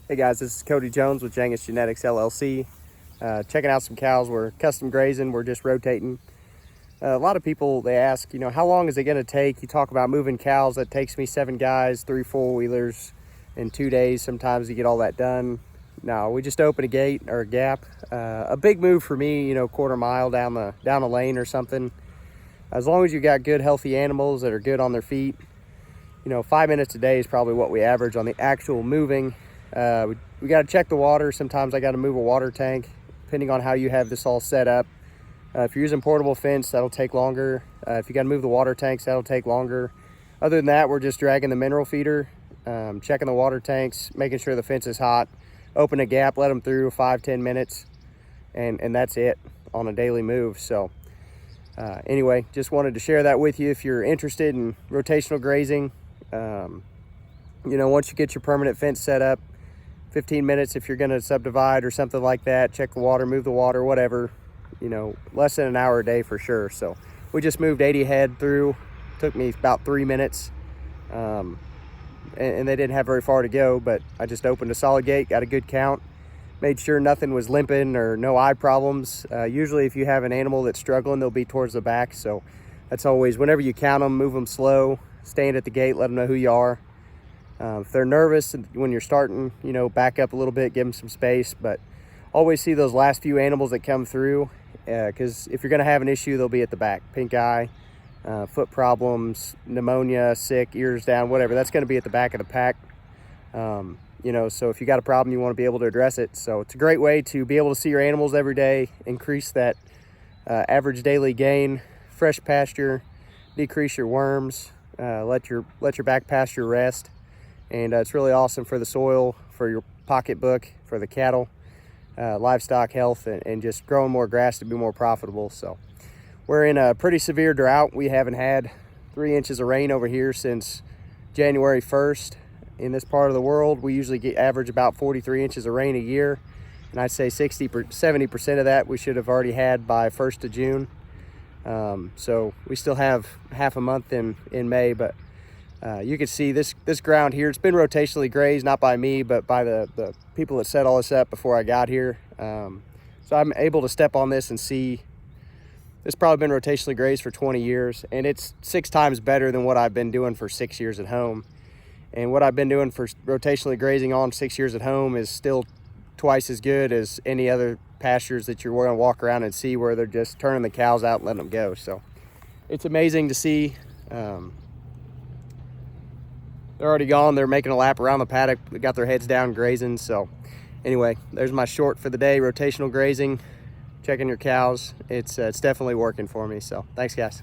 Hey guys, this is Cody Jones with Jangus Genetics LLC. Checking out some cows. We're custom grazing, we're just rotating. A lot of people, they ask, how long is it going to take? You talk about moving cows. That takes me 7 guys, 3 4-wheelers in 2 days sometimes to get all that done. No, we just open a gate or a gap. A big move for me, quarter mile down the lane or something. As long as you got good healthy animals that are good on their feet, 5 minutes a day is probably what we average on the actual moving. We got to check the water. Sometimes I got to move a water tank, depending on how you have this all set up. If you're using portable fence, that'll take longer. If you got to move the water tanks, that'll take longer. Other than that, we're just dragging the mineral feeder, checking the water tanks, making sure the fence is hot, open a gap, let them through 5-10 minutes, and that's it on a daily move. So anyway, just wanted to share that with you. If you're interested in rotational grazing, once you get your permanent fence set up, 15 minutes if you're going to subdivide or something like that, check the water, move the water, whatever, less than an hour a day for sure. So we just moved 80 head through, took me about 3 minutes, and they didn't have very far to go, but I just opened a solid gate, got a good count, made sure nothing was limping or no eye problems. Usually if you have an animal that's struggling, they'll be towards the back. So that's always, whenever you count them, move them slow, stand at the gate, let them know who you are. If they're nervous when you're starting, back up a little bit, give them some space, but always see those last few animals that come through, because if you're going to have an issue, they'll be at the back. Pink eye, foot problems, pneumonia, sick, ears down, whatever, that's going to be at the back of the pack. So if you got a problem, you want to be able to address it. So it's a great way to be able to see your animals every day, increase that average daily gain, fresh pasture, decrease your worms, let your back pasture rest. And it's really awesome for the soil, for your pocketbook, for the cattle, livestock health, and just growing more grass to be more profitable. So we're in a pretty severe drought. We haven't had 3 inches of rain over here since January 1st. In this part of the world, we usually average about 43 inches of rain a year. And I'd say 70% of that we should have already had by 1st of June. So we still have half a month in May, but you can see this ground here. It's been rotationally grazed, not by me, but by the people that set all this up before I got here. So I'm able to step on this and see this probably been rotationally grazed for 20 years, and it's 6 times better than what I've been doing for 6 years at home. And what I've been doing for rotationally grazing on 6 years at home is still twice as good as any other pastures that you're going to walk around and see where they're just turning the cows out and letting them go. So it's amazing to see. They're already gone. They're making a lap around the paddock. They got their heads down grazing. So anyway, there's my short for the day, rotational grazing, checking your cows. It's definitely working for me. So thanks, guys.